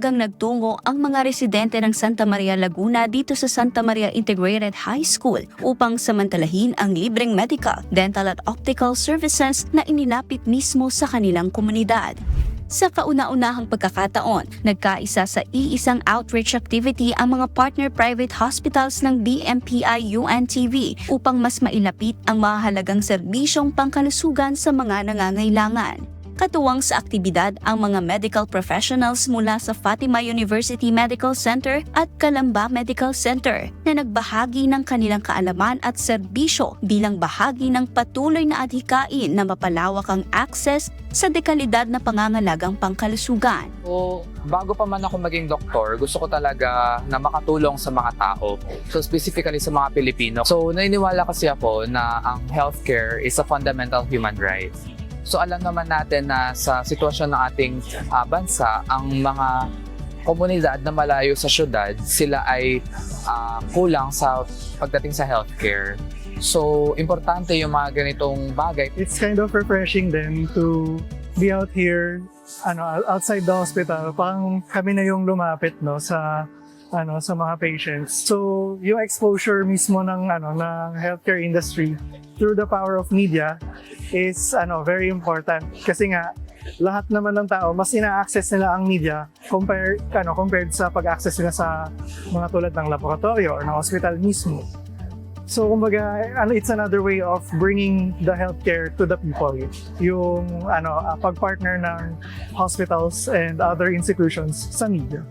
maagang nagtungo ang mga residente ng Santa Maria Laguna dito sa Santa Maria Integrated High School upang samantalahin ang libreng medical, dental at optical services na inilapit mismo sa kanilang komunidad. Sa kauna-unahang pagkakataon, nagkaisa sa iisang outreach activity ang mga partner private hospitals ng BMPI-UNTV upang mas mailapit ang mahalagang serbisyong pangkalusugan sa mga nangangailangan. Katuwang sa aktibidad ang mga medical professionals mula sa Fatima University Medical Center at Calamba Medical Center na nagbahagi ng kanilang kaalaman at serbisyo bilang bahagi ng patuloy na adhikain na mapalawak ang access sa dekalidad na pangangalagang pangkalusugan. So, bago pa man ako maging doktor, gusto ko talaga na makatulong sa mga tao. So, specifically sa mga Pilipino. So, naniniwala kasi ako na ang healthcare is a fundamental human right. So alam naman natin na sa sitwasyon ng ating bansa, ang mga komunidad na malayo sa syudad, sila ay kulang sa pagdating sa healthcare. So importante yung mga ganitong bagay. It's kind of refreshing then to be out here, outside the hospital. Parang kami na yung lumapit sa mga patients. So yung exposure mismo ng healthcare industry through the power of media is very important kasi nga lahat naman ng tao mas ina-access nila ang media compared sa pag-access nila sa mga tulad ng laboratorio or ng hospital mismo. So kumbaga it's another way of bringing the healthcare to the people. Yung pag-partner ng hospitals and other institutions sa media.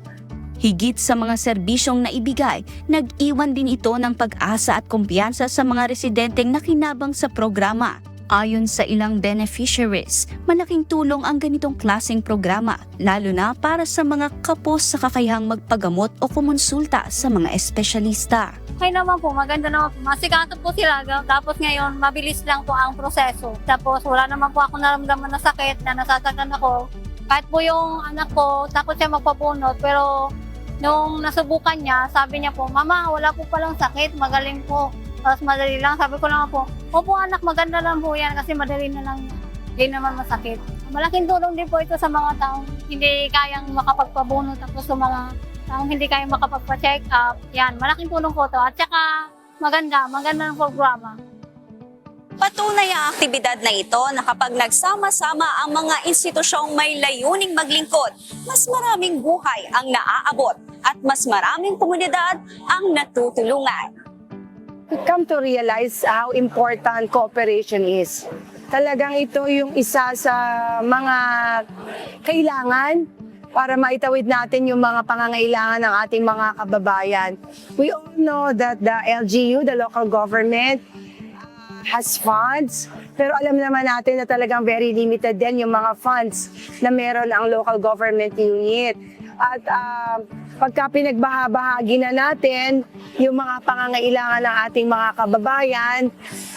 Higit sa mga serbisyong naibigay, nag-iwan din ito ng pag-asa at kumpiyansa sa mga residenteng nakinabang sa programa. Ayon sa ilang beneficiaries, malaking tulong ang ganitong klaseng programa, lalo na para sa mga kapos sa kakayahang magpagamot o kumonsulta sa mga espesyalista. Okay naman po, maganda naman po. Masikaso po sila, tapos ngayon mabilis lang po ang proseso. Tapos wala naman po ako naramdaman na sakit na nasasaktan ako. Kahit po yung anak ko, takot siya magpabunot, pero nung nasubukan niya, sabi niya po, Mama, wala po palang sakit, magaling po. Tapos madali lang, sabi ko lang po, opo anak, maganda lang po yan kasi madali na lang, hindi naman masakit. Malaking tulong din po ito sa mga taong hindi kayang makapagpabunot, tapos sa mga taong hindi kayang makapagpa-check up. Yan, malaking tulong po ito. At saka maganda ng programa. Patunay ang aktibidad na ito na kapag nagsama-sama ang mga institusyong may layuning maglingkod, mas maraming buhay ang naaabot at mas maraming komunidad ang natutulungan. We come to realize how important cooperation is. Talagang ito yung isa sa mga kailangan para maitawid natin yung mga pangangailangan ng ating mga kababayan. We all know that the LGU, the local government, has funds, pero alam naman natin na talagang very limited din yung mga funds na meron ang local government unit. At pagka pinagbahabahagi na natin yung mga pangangailangan ng ating mga kababayan,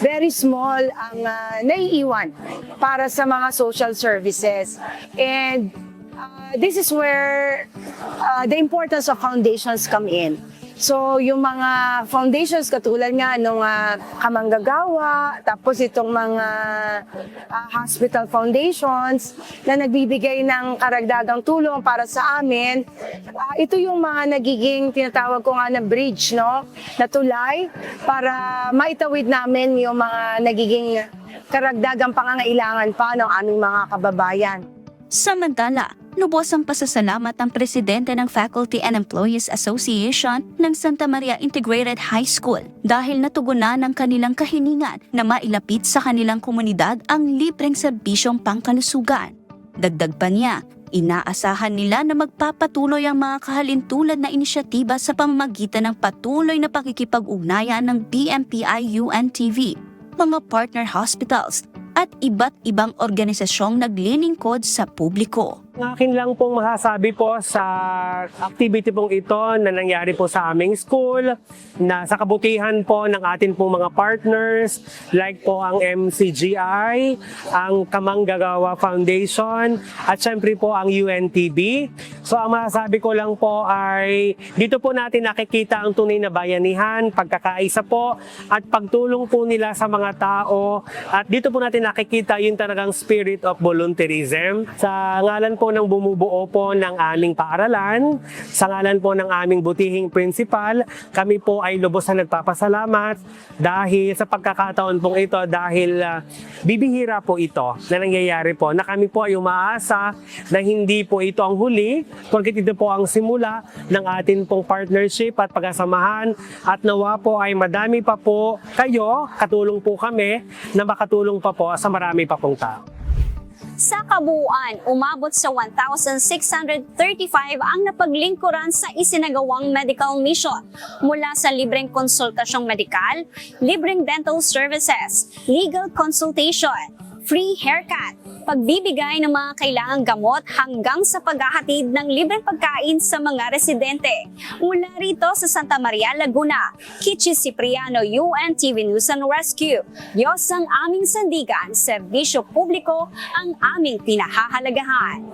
very small ang naiiwan para sa mga social services. And this is where the importance of foundations come in. So, yung mga foundations katulad nga nung Kamanggagawa, tapos itong mga hospital foundations na nagbibigay ng karagdagang tulong para sa amin, ito yung mga nagiging tinatawag ko nga na bridge, no? Na tulay para maitawid namin yung mga nagiging karagdagang pangangailangan pa ng aming mga kababayan. Samantala, lubos ang pasasalamat ng presidente ng Faculty and Employees Association ng Santa Maria Integrated High School dahil natugunan ng kanilang kahilingan na mailapit sa kanilang komunidad ang libreng serbisyong pangkalusugan. Dagdag pa niya, inaasahan nila na magpapatuloy ang mga kahalintulad na inisyatiba sa pamamagitan ng patuloy na pakikipag-ugnayan ng BMPI-UNTV, mga partner hospitals, at iba't ibang organisasyong naglilingkod sa publiko. Akin lang pong masasabi po sa activity pong ito na nangyari po sa aming school, na sa kabutihan po ng atin pong mga partners, like po ang MCGI, ang Kamanggagawa Foundation, at syempre po ang UNTV. So ang masasabi ko lang po ay dito po natin nakikita ang tunay na bayanihan, pagkakaisa po, at pagtulong po nila sa mga tao. At dito po natin nakikita yung talagang spirit of volunteerism. Sa ngalan po po ng bumubuo po ng aming paaralan, sa ngalan po ng aming butihing principal, kami po ay lubos na nagpapasalamat dahil sa pagkakataon pong ito, dahil bibihira po ito na nangyayari po, na kami po ay umaasa na hindi po ito ang huli, kundi ito po ang simula ng atin pong partnership at pagkasamahan, at nawa po ay madami pa po kayo, katulong po kami na makatulong pa po sa marami pa pong tao. Sa kabuuan, umabot sa 1,635 ang napaglingkuran sa isinagawang medical mission mula sa libreng konsultasyong medikal, libreng dental services, legal consultation, free haircut, pagbibigay ng mga kailangang gamot hanggang sa paghahatid ng libreng pagkain sa mga residente. Mula rito sa Santa Maria, Laguna, Kichi Cipriano, UNTV News and Rescue. Diyos ang aming sandigan, serbisyo publiko ang aming pinahahalagahan.